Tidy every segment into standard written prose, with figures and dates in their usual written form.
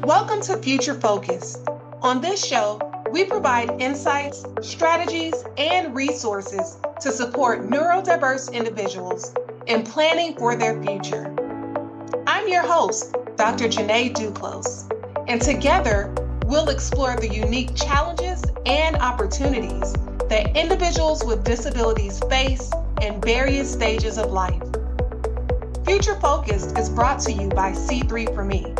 Welcome to Future Focus. On this show, we provide insights, strategies, and resources to support neurodiverse individuals in planning for their future. I'm your host, Dr. Janae Duclos, and together we'll explore the unique challenges and opportunities that individuals with disabilities face in various stages of life. Future Focus is brought to you by C3 for Me.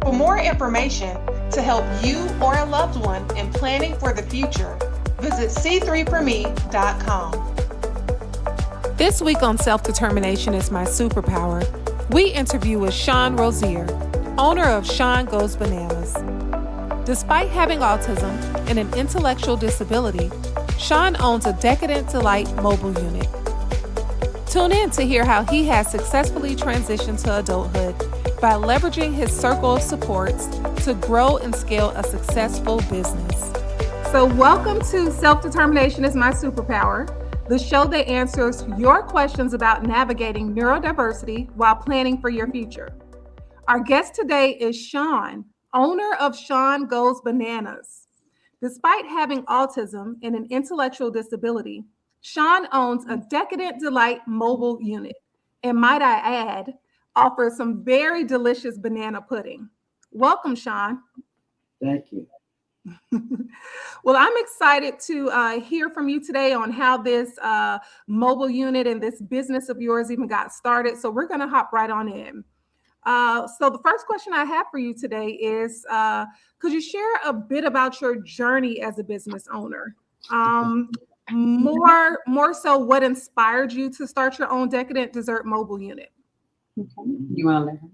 For more information to help you or a loved one in planning for the future, visit c3forme.com. This week on Self-Determination is My Superpower, we interview with Shawn Rosier, owner of Shawn Goes Bananas. Despite having autism and an intellectual disability, Shawn owns a Decadent Delight mobile unit. Tune in to hear how he has successfully transitioned to adulthood by leveraging his circle of supports to grow and scale a successful business. So welcome to Self-Determination is My Superpower, the show that answers your questions about navigating neurodiversity while planning for your future. Our guest today is Shawn, owner of Shawn Goes Bananas. Despite having autism and an intellectual disability, Shawn owns a Decadent Delight mobile unit, and might I add, offers some very delicious banana pudding. Welcome, Shawn. Thank you. Well, I'm excited to hear from you today on how this mobile unit and this business of yours even got started. So we're going to hop right on in. So the first question I have for you today is, could you share a bit about your journey as a business owner? More so what inspired you to start your own Decadent Dessert mobile unit? Okay. You want to let her?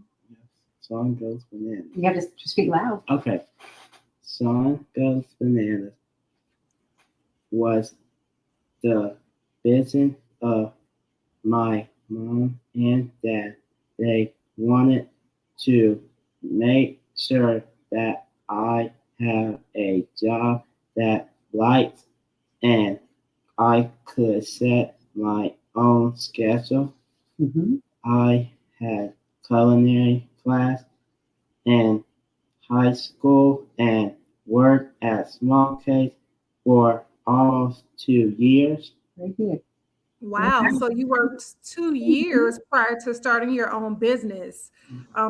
Shawn Goes Bananas. You have to speak loud. Okay. Shawn Goes Bananas was the vision of my mom and dad. They wanted to make sure that I have a job that likes and I could set my own schedule. Mm-hmm. I had culinary class in high school and worked at Small Cakes for almost 2 years. Very good. Wow. So you worked 2 years prior to starting your own business.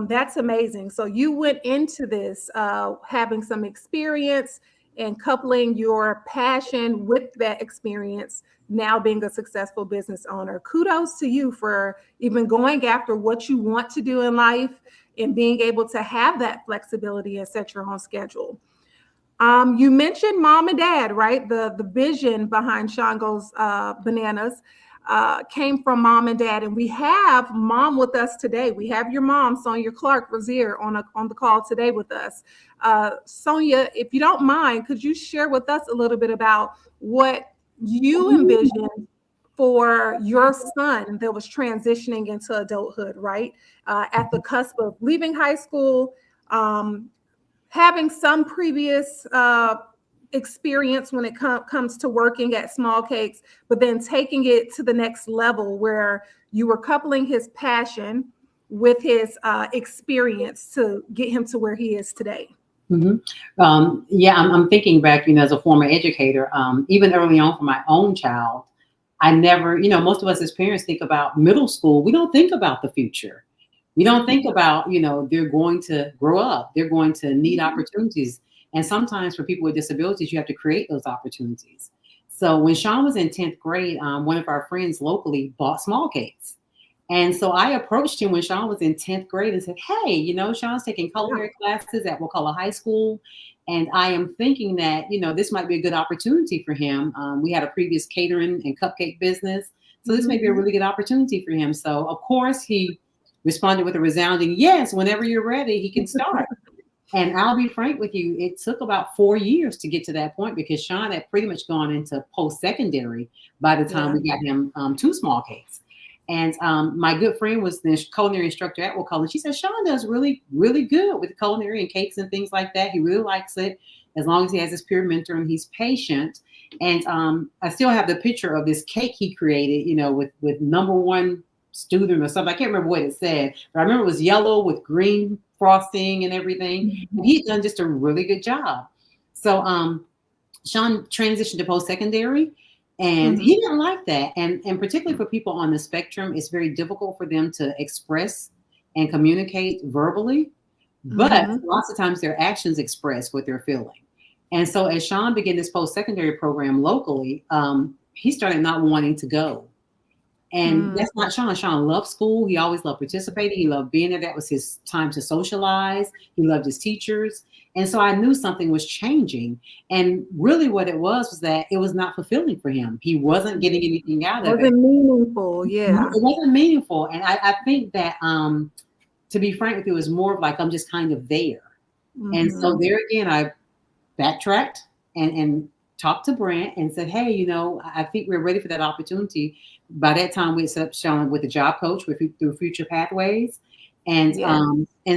That's amazing. So you went into this having some experience and coupling your passion with that experience, now being a successful business owner. Kudos to you for even going after what you want to do in life and being able to have that flexibility and set your own schedule. You mentioned mom and dad, right? The vision behind Shawn Goes Bananas came from mom and dad. And we have mom with us today. We have your mom, Sonia Clark Rosier, on the call today with us. Sonia, if you don't mind, could you share with us a little bit about what you envisioned for your son that was transitioning into adulthood, right? At the cusp of leaving high school, having some previous experience when it comes to working at Small Cakes, but then taking it to the next level where you were coupling his passion with his experience to get him to where he is today. Mm-hmm. I'm thinking back, as a former educator, even early on for my own child, I never, most of us as parents think about middle school. We don't think about the future. We don't think about, they're going to grow up. They're going to need opportunities. And sometimes for people with disabilities, you have to create those opportunities. So when Shawn was in 10th grade, one of our friends locally bought Small Cakes. And so I approached him when Shawn was in 10th grade and said, hey, Shawn's taking culinary classes at Wakulla High School. And I am thinking that, this might be a good opportunity for him. We had a previous catering and cupcake business. So this may be a really good opportunity for him. So, of course, he responded with a resounding yes, whenever you're ready, he can start. And I'll be frank with you, it took about 4 years to get to that point because Shawn had pretty much gone into post-secondary by the time we got him to Small Cakes. And my good friend was the culinary instructor at Wakulla. She said, Shawn does really, really good with culinary and cakes and things like that. He really likes it as long as he has his peer mentor and he's patient. And I still have the picture of this cake he created, with number one student or something. I can't remember what it said, but I remember it was yellow with green frosting and everything. And he'd done just a really good job. So Shawn transitioned to post-secondary, and he didn't like that. And particularly for people on the spectrum, it's very difficult for them to express and communicate verbally. But lots of times their actions express what they're feeling. And so as Shawn began this post-secondary program locally, he started not wanting to go. And that's not Shawn. Shawn loved school. He always loved participating. He loved being there. That was his time to socialize. He loved his teachers. And so I knew something was changing. And really what it was that it was not fulfilling for him. He wasn't getting anything out of it. It wasn't meaningful. Yeah. It wasn't meaningful. And I think that, to be frank with you, it was more of like, I'm just kind of there. And so there again, I backtracked and talked to Brent and said, hey, you know, I think we're ready for that opportunity. By that time, we had set up Shawn with a job coach through Future Pathways. And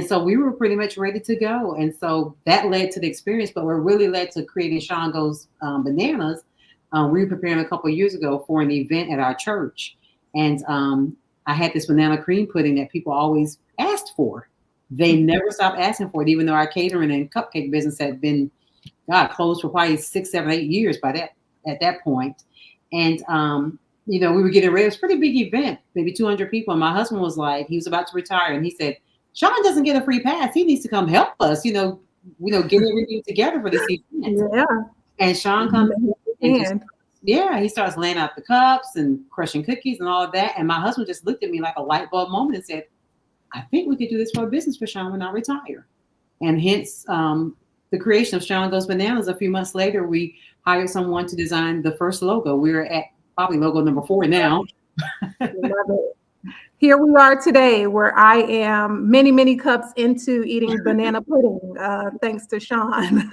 so we were pretty much ready to go. And so that led to the experience, but what really led to creating Shawn Goes Bananas. We were preparing a couple of years ago for an event at our church. And I had this banana cream pudding that people always asked for. They never stopped asking for it, even though our catering and cupcake business had been closed for probably 6, 7, 8 years at that point. And you know, we were getting ready. It was a pretty big event, maybe 200 people. And my husband was like, he was about to retire, and he said, Shawn doesn't get a free pass. He needs to come help us, get everything together for this event. Yeah. And Shawn comes and he starts laying out the cups and crushing cookies and all of that. And my husband just looked at me like a light bulb moment and said, I think we could do this for a business for Shawn when I retire. And hence the creation of Shawn Goes Bananas. A few months later, we hired someone to design the first logo. We're at probably logo number 4 now. Love it. Here we are today, where I am many, many cups into eating banana pudding, thanks to Shawn.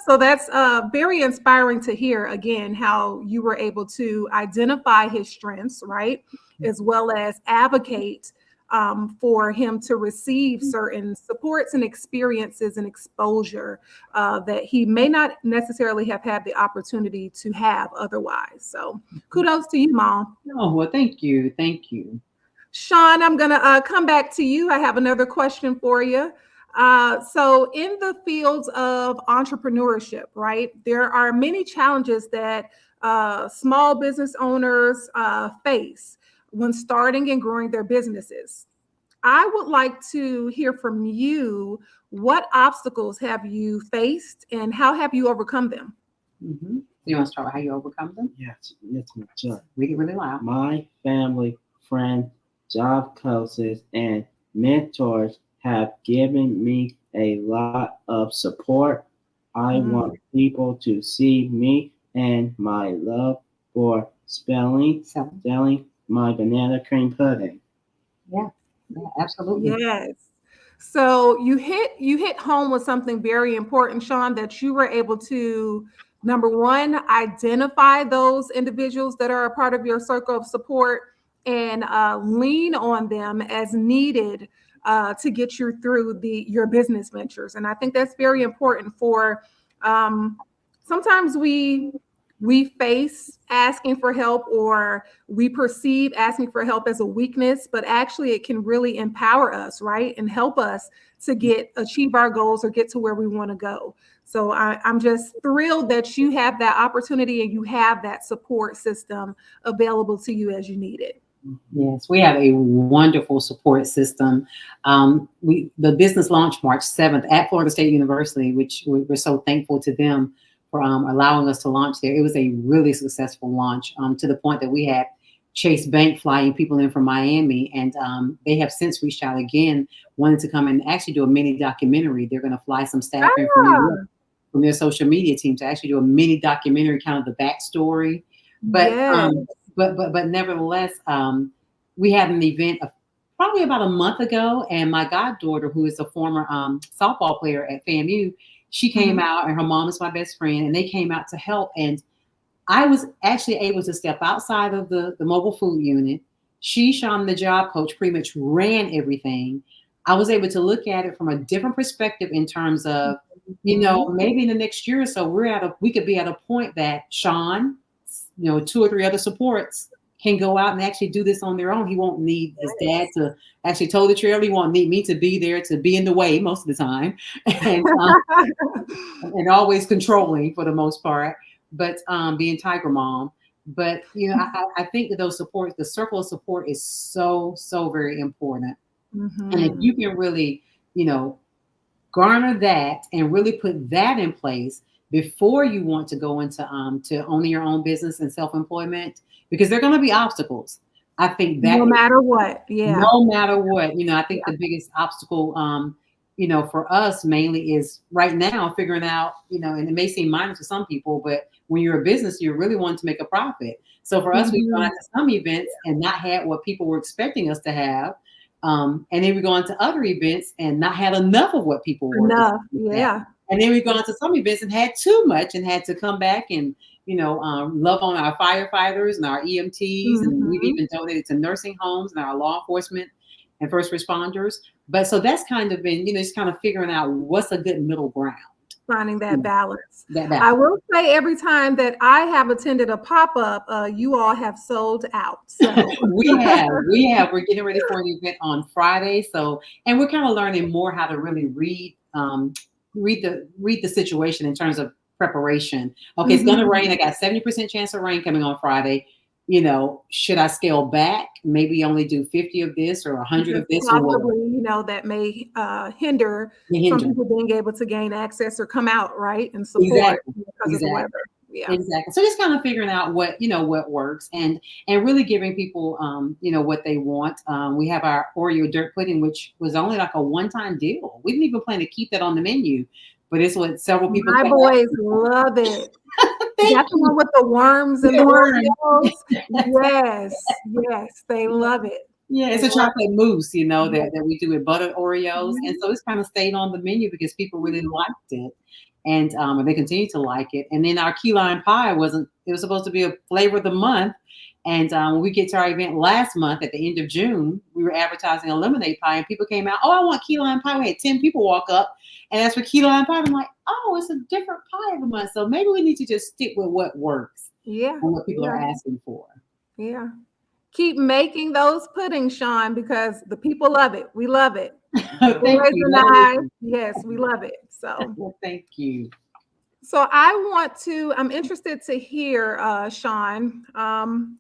So that's very inspiring to hear, again, how you were able to identify his strengths, right? As well as advocate for him to receive certain supports and experiences and exposure that he may not necessarily have had the opportunity to have otherwise. So kudos to you, Mom. Oh, well, thank you. Thank you. Shawn, I'm going to come back to you. I have another question for you. So in the fields of entrepreneurship, right, there are many challenges that small business owners face when starting and growing their businesses. I would like to hear from you, what obstacles have you faced and how have you overcome them? You want to start with how you overcome them? Yes, sure. Read it really loud. My family, friends, job coaches, and mentors have given me a lot of support. I want people to see me and my love for selling my banana cream pudding. Yeah, absolutely. Yes. So you hit home with something very important, Shawn, that you were able to, number one, identify those individuals that are a part of your circle of support and lean on them as needed to get you through your business ventures. And I think that's very important for sometimes we face asking for help, or we perceive asking for help as a weakness, but actually it can really empower us, right? And help us to achieve our goals or get to where we want to go. So I'm just thrilled that you have that opportunity and you have that support system available to you as you need it. Yes, we have a wonderful support system. The business launched March 7th at Florida State University, which we're so thankful to them for allowing us to launch there. It was a really successful launch to the point that we had Chase Bank flying people in from Miami, and they have since reached out again, wanting to come and actually do a mini documentary. They're going to fly some staff in from their social media team to actually do a mini documentary, kind of the backstory. But but nevertheless, we had an event probably about a month ago, and my goddaughter, who is a former softball player at FAMU, she came out, and her mom is my best friend, and they came out to help. And I was actually able to step outside of the mobile food unit. Shawn, the job coach, pretty much ran everything. I was able to look at it from a different perspective in terms of, maybe in the next year or so, we could be at a point that Shawn, 2 or 3 other supports can go out and actually do this on their own. He won't need his dad to actually tow the trailer. He won't need me to be there to be in the way most of the time, and always controlling for the most part. But being Tiger Mom. But I think that those supports, the circle of support, is so very important. And if you can really, garner that and really put that in place before you want to go into to owning your own business and self-employment, because there are going to be obstacles. I think that no matter what, no matter what, I think the biggest obstacle, for us mainly is right now figuring out, and it may seem minor to some people, but when you're a business, you're really wanting to make a profit. So for us, we've gone to some events and not had what people were expecting us to have. And then we go on to other events and not had enough of what people were. And then we've gone to some events and had too much and had to come back and, love on our firefighters and our EMTs. And we've even donated to nursing homes and our law enforcement and first responders. But so that's kind of been, just kind of figuring out what's a good middle ground. Finding that balance. I will say every time that I have attended a pop-up, you all have sold out. So. we have. We're getting ready for an event on Friday. So, and we're kind of learning more how to really read the situation in terms of preparation. Okay, it's going to rain. I got 70% chance of rain coming on Friday. Should I scale back? Maybe only do 50 of this or 100 of this, possibly, that may hinder some people being able to gain access or come out, right, and support because of the weather. Yeah, exactly. So just kind of figuring out what works and really giving people what they want. We have our Oreo dirt pudding, which was only like a one-time deal. We didn't even plan to keep that on the menu, but it's what several people. My boys love it. That's the one with the worms and the Oreos. Yes, they love it. Yeah, it's a chocolate mousse, that we do with buttered Oreos. And so it's kind of stayed on the menu because people really liked it. And they continue to like it. And then our key lime pie it was supposed to be a flavor of the month. And when we get to our event last month at the end of June, we were advertising a lemonade pie and people came out, I want key lime pie. We had 10 people walk up and ask for key lime pie. I'm like, it's a different pie every month. So maybe we need to just stick with what works. Yeah. And what people are asking for. Yeah. Keep making those puddings, Shawn, because the people love it. We love it. Thank you. Yes, we love it. So well, thank you. So I'm interested to hear, Shawn,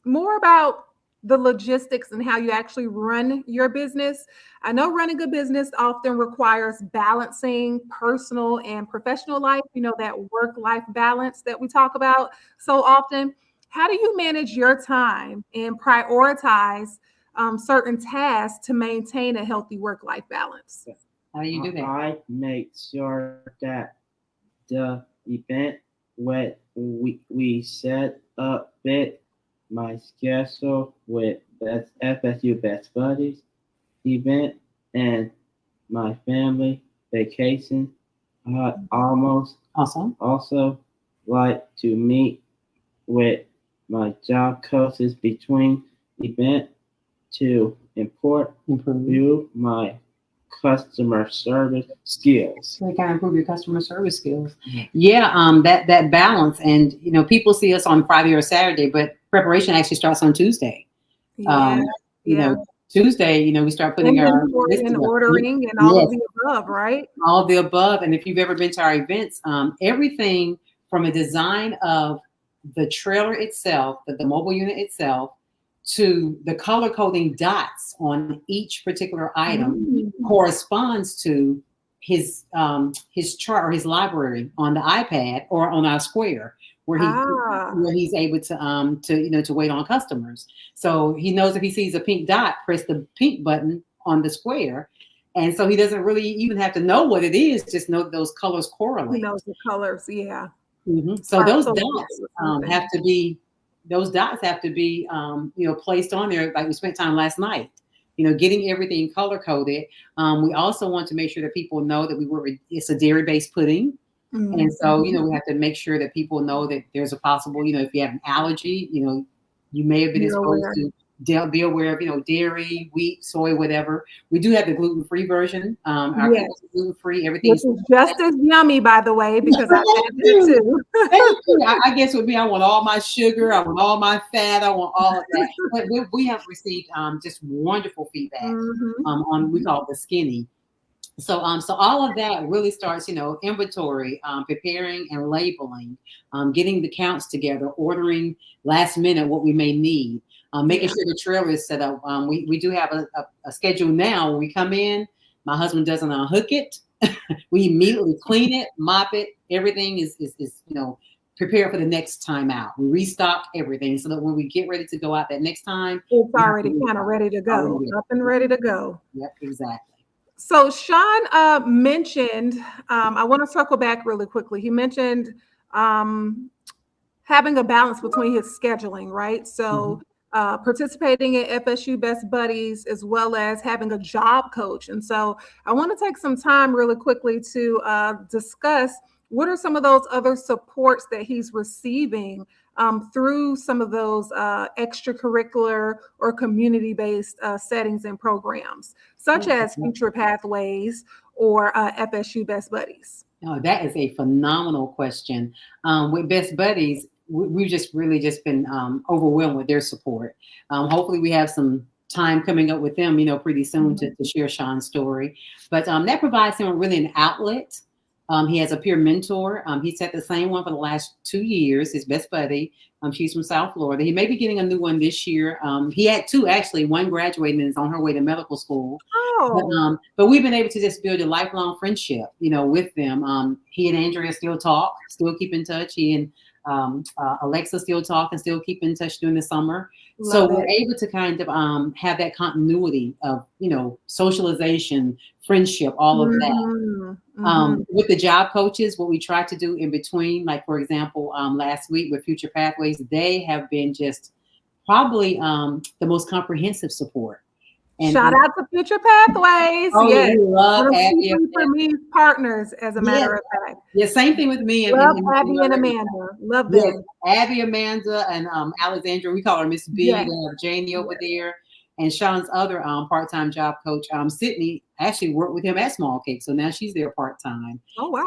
more about the logistics and how you actually run your business. I know running a business often requires balancing personal and professional life, that work-life balance that we talk about so often. How do you manage your time and prioritize certain tasks to maintain a healthy work-life balance? How do you do that? I make sure that the event when we set up my schedule with FSU Best Buddies event and my family vacation. I also like to meet with my job coaches between event to improve my customer service skills. So you kind of improve your customer service skills. Yeah, that balance. And people see us on Friday or Saturday, but preparation actually starts on Tuesday. Tuesday, we start putting our and ordering and all of the above, right? All of the above. And if you've ever been to our events, everything from a design of the trailer itself, the mobile unit itself, to the color coding dots on each particular item corresponds to his chart or his library on the iPad or on our Square, where he's able to wait on customers. So he knows if he sees a pink dot, press the pink button on the Square. And so he doesn't really even have to know what it is, just know those colors correlate. He knows the colors, yeah. Mm-hmm. So those dots have to be placed on there. Like we spent time last night, getting everything color coded. We also want to make sure that people know that it's a dairy-based pudding. Mm-hmm. And so, we have to make sure that people know that there's a possible, if you have an allergy, you may have been exposed to be aware of, dairy, wheat, soy, whatever. We do have the gluten-free version. Our Yes. cookies are gluten-free. Which Everything's is just as yummy, by the way, because I've had that too. Thank you. I guess with me, I want all my sugar, I want all my fat, I want all of that. But we have received just wonderful feedback on, we call it the skinny. So all of that really starts, inventory, preparing and labeling, getting the counts together, ordering last minute what we may need, making sure the trailer is set up. We do have a schedule now. When we come in, my husband doesn't unhook it. We immediately clean it, mop it. Everything is prepared for the next time out. We restock everything so that when we get ready to go out that next time, It's already kind of ready to go, up and ready to go. Yep, exactly. So Shawn mentioned, I want to circle back really quickly. He mentioned having a balance between his scheduling, right? So participating in FSU Best Buddies, as well as having a job coach. And so I want to take some time really quickly to discuss what are some of those other supports that he's receiving through some of those extracurricular or community-based settings and programs, such as Future Pathways or FSU Best Buddies? Oh, that is a phenomenal question. With Best Buddies, we've just really been overwhelmed with their support. Hopefully we have some time coming up with them, pretty soon to share Shawn's story. But that provides him really an outlet. He has a peer mentor. He's had the same one for the last 2 years, his best buddy. She's from South Florida. He may be getting a new one this year. He had two, actually. One graduated and is on her way to medical school. Oh. But we've been able to just build a lifelong friendship, with them. He and Andrea still talk, still keep in touch. He and Alexa still talk and still keep in touch during the summer. So we're able to kind of have that continuity of, socialization, friendship, all of that. With the job coaches, what we try to do in between, like, for example, last week with Future Pathways, they have been just probably the most comprehensive support. And shout out to Future Pathways. Oh, yes. We love Abby for me partners, as a matter of fact. Yeah, same thing with me. Love Abby and Amanda. Love them. Yes. Abby, Amanda, and Alexandra. We call her Miss B. They have Janie over there. And Shawn's other part-time job coach, Sydney, actually worked with him at Small Cake. So now she's there part-time. Oh, wow.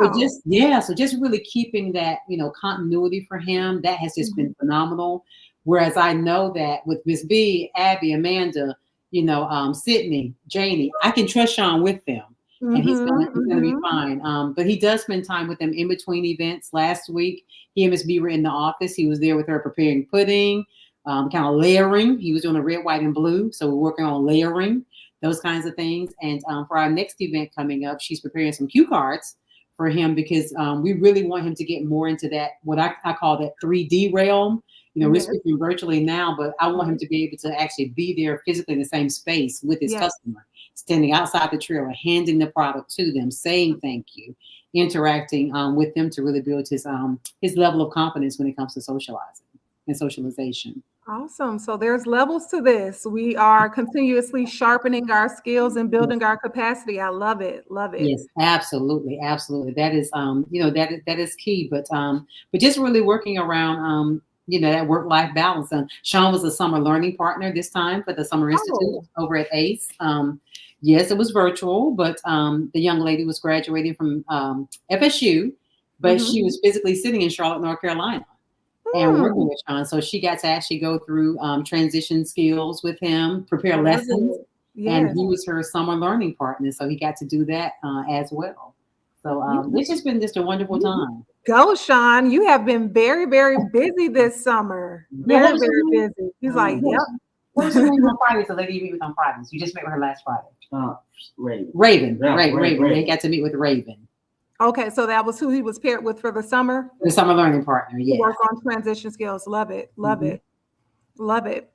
So just really keeping that, continuity for him, that has just been phenomenal. Whereas I know that with Miss B, Abby, Amanda, Sydney, Janie, I can trust Shawn with them. And he's gonna be fine. But he does spend time with them in between events. Last week, he and Miss B were in the office. He was there with her preparing pudding, kind of layering. He was doing the red, white, and blue. So we're working on layering, those kinds of things. And for our next event coming up, she's preparing some cue cards for him because we really want him to get more into that, what I call that 3D realm. We're speaking virtually now, but I want him to be able to actually be there physically in the same space with his customer, standing outside the trailer, handing the product to them, saying thank you, interacting with them to really build his level of confidence when it comes to socializing and socialization. Awesome. So there's levels to this. We are continuously sharpening our skills and building our capacity. I love it. Love it. Yes, absolutely. Absolutely. That is, that is key, but just really working around, that work-life balance. Shawn was a summer learning partner this time for the Summer Institute over at ACE. Yes, it was virtual, but the young lady was graduating from FSU, but she was physically sitting in Charlotte, North Carolina and working with Shawn. So she got to actually go through transition skills with him, prepare lessons, and he was her summer learning partner. So he got to do that as well. So it's just been a wonderful time. Go, Shawn. You have been very, very busy this summer. Very, very busy. He's like, yep. What's your name on Fridays? The lady you meet with on Fridays. You just met with her last Friday. Raven. Raven. They got to meet with Raven. Okay, so that was who he was paired with for the summer? The summer learning partner, yeah. Work on transition skills. Love it. Love it. Love it.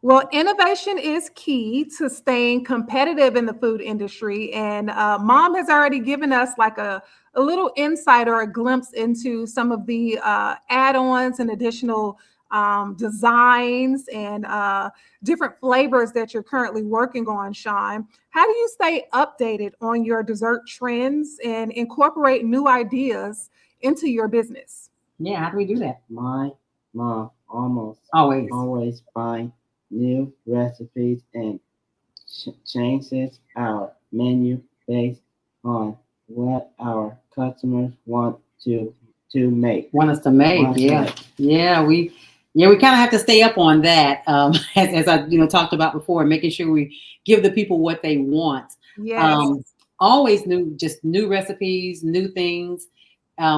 Well, innovation is key to staying competitive in the food industry. And Mom has already given us like a little insight or a glimpse into some of the add-ons and additional designs and different flavors that you're currently working on, Shawn. How do you stay updated on your dessert trends and incorporate new ideas into your business? Yeah, how do we do that? My mom always buy new recipes and changes our menu based on what our customers to make. Want us to make, Want to yeah, make. we kind of have to stay up on that, as I talked about before, making sure we give the people what they want. Yes. Um, Always new recipes, new things.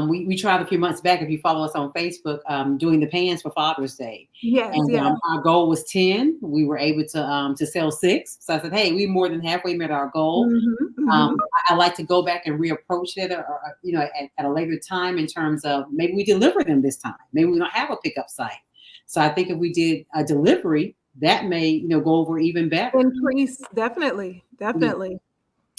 We tried a few months back, if you follow us on Facebook, doing the pans for Father's Day. Yes. And Yes. our goal was 10. We were able to sell 6. So I said, hey, we more than halfway met our goal. I like to go back and reapproach it, or at a later time, in terms of maybe we deliver them this time. Maybe we don't have a pickup site. So I think if we did a delivery, that may go over even better. Increase, definitely.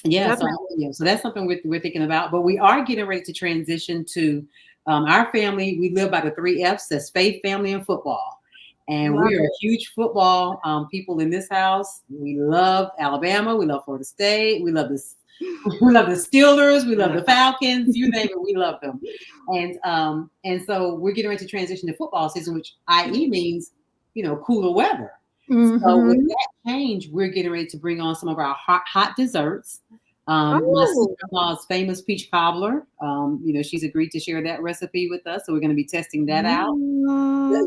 Yeah, Definitely. so that's something we're thinking about. But we are getting ready to transition to our family. We live by the 3 F's: that's faith, family, and football. And Love we are it. huge football people in this house. We love Alabama. We love Florida State. We love we love the Steelers. We love the Falcons. You name it, we love them. And so we're getting ready to transition to football season, which i.e. means cooler weather. So with Mhm. that change, we're getting ready to bring on some of our hot desserts. My Oh, sister-in-law's famous peach cobbler. She's agreed to share that recipe with us, so we're going to be testing that out.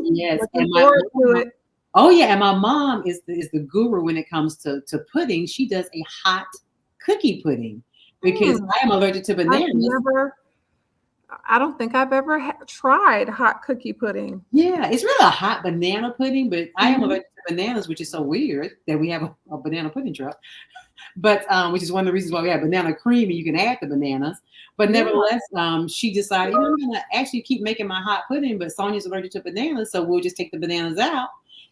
Yes, and looking forward to it. oh yeah, and my mom is the guru when it comes to pudding. She does a hot cookie pudding because Hmm. I am allergic to I've bananas. never, I don't think I've ever tried hot cookie pudding. Yeah, it's really a hot banana pudding, but I am Mhm. allergic to bananas, which is so weird that we have a banana pudding truck. But which is one of the reasons why we have banana cream, and you can add the bananas. But Yeah. nevertheless, she decided, I'm gonna actually keep making my hot pudding, but Sonia's allergic to bananas, so we'll just take the bananas out.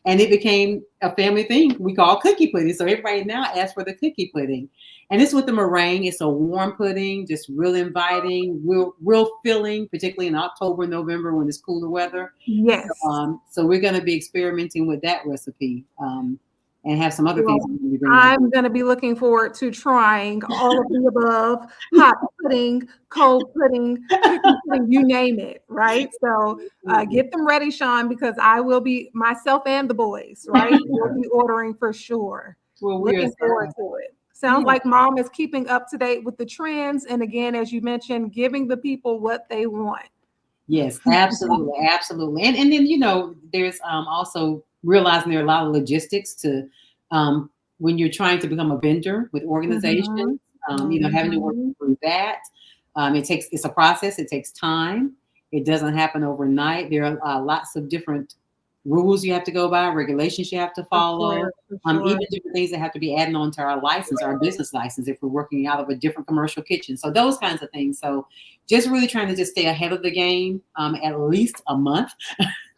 And it became a family thing we call cookie pudding. So everybody now asks for the cookie pudding. And it's with the meringue. It's a warm pudding, just real inviting, real filling, particularly in October, November when it's cooler weather. Yes. So we're going to be experimenting with that recipe, and have some other things Well, we're going to be bringing on. I'm going to be looking forward to trying all of the above: hot pudding, cold pudding, cookie pudding, you name it, right? So get them ready, Shawn, because I will be, myself and the boys, right? We'll be ordering for sure. Well, we are Looking forward excited. to it. Yeah. Sounds like mom is keeping up to date with the trends. And again, as you mentioned, giving the people what they want. Yes, absolutely, absolutely. And then there's also realizing there are a lot of logistics to when you're trying to become a vendor with organizations. Mhm. Having to work Mhm. through that. It's a process. It takes time. It doesn't happen overnight. There are lots of different rules you have to go by, regulations you have to For follow. sure, for sure. Even different things that have to be added on to our license, our business license, if we're working out of a different commercial kitchen. So those kinds of things. So just really trying to just stay ahead of the game, at least a month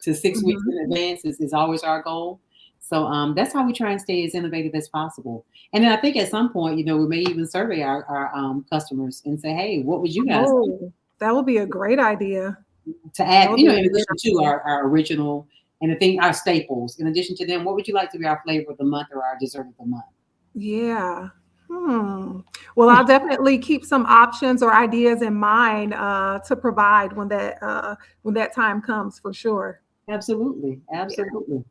to 6 weeks Mhm. in advance is always our goal. So that's how we try and stay as innovative as possible. And then I think at some point, we may even survey our customers and say, hey, what would you guys like Oh, that would be a great idea. to That add, would be a in great addition to idea. our original and our staples. In addition to them, what would you like to be our flavor of the month or our dessert of the month? Yeah. Well, I'll definitely keep some options or ideas in mind to provide when that time comes for sure. Absolutely. Yeah. Absolutely.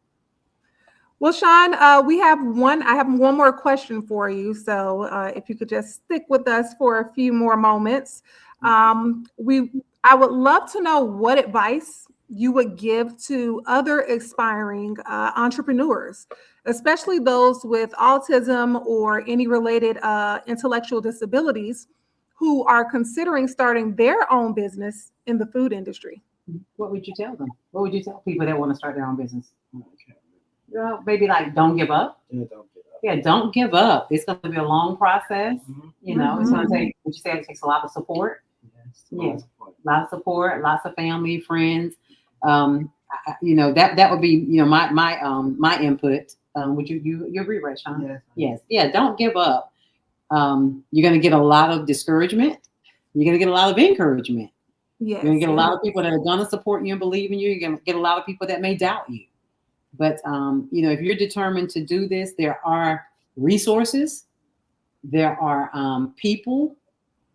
Well, Shawn, I have one more question for you. So if you could just stick with us for a few more moments. I would love to know what advice you would give to other aspiring entrepreneurs, especially those with autism or any related intellectual disabilities who are considering starting their own business in the food industry. What would you tell them? What would you tell people that want to start their own business? Maybe like don't give up. Yeah, don't get up. Yeah, don't give up. It's going to be a long process. It's going to Mhm. take, what you said, it takes a lot of support. Yes, Yes, support. lots of support, lots of family, friends. That would be, my input. Would you agree, right, Shawn? Yes. Yes. Yeah. Don't give up. You're going to get a lot of discouragement. You're going to get a lot of encouragement. You're going to Yes. get a lot of people that are going to support you and believe in you. You're going to get a lot of people that may doubt you. But if you're determined to do this, there are resources, there are people,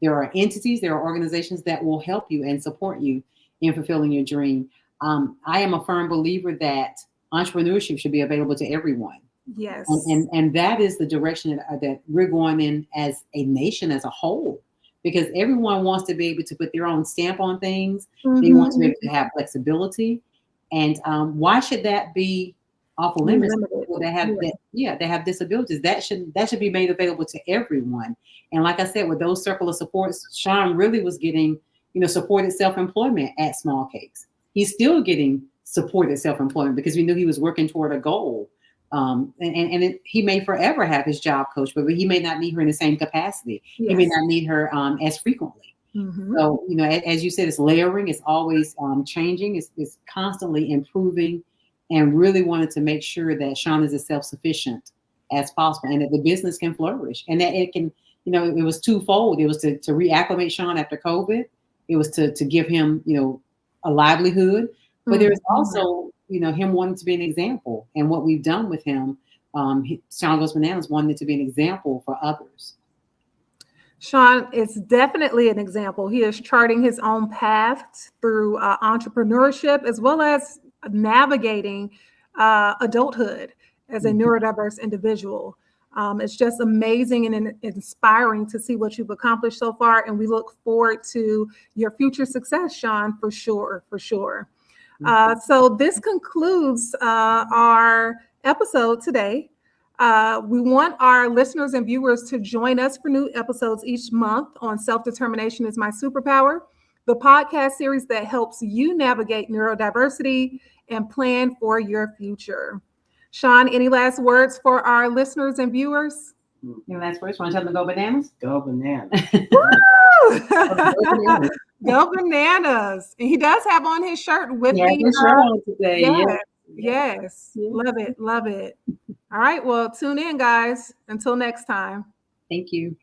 there are entities, there are organizations that will help you and support you in fulfilling your dream. I am a firm believer that entrepreneurship should be available to everyone. Yes. And that is the direction that we're going in as a nation as a whole, because everyone wants to be able to put their own stamp on things. They want to be able to have flexibility. And why should that be off limits? People that have they have disabilities. That should be made available to everyone. And like I said, with those circle of supports, Shawn really was getting, supported self-employment at Small Cakes. He's still getting supported self-employment because we knew he was working toward a goal. He may forever have his job coach, but he may not need her in the same capacity. Yes. He may not need her as frequently. So, as you said, it's layering. It's always changing. It's constantly improving, and really wanted to make sure that Shawn is as self-sufficient as possible and that the business can flourish and that it can, it was twofold. It was to reacclimate Shawn after COVID. It was to give him, a livelihood, but there's also, him wanting to be an example, and what we've done with him, Shawn Goes Bananas wanted to be an example for others. Shawn is definitely an example. He is charting his own path through entrepreneurship, as well as navigating adulthood as a neurodiverse individual. It's just amazing and inspiring to see what you've accomplished so far, and we look forward to your future success, Shawn, for sure, for sure. So this concludes our episode today. We want our listeners and viewers to join us for new episodes each month on Self-Determination is My Superpower, the podcast series that helps you navigate neurodiversity and plan for your future. Shawn, any last words for our listeners and viewers? Any last words? Want to tell them to go bananas? Go bananas. Go bananas. And he does have on his shirt with his shirt on today. Yes. Love it. Love it. All right. Well, tune in, guys. Until next time. Thank you.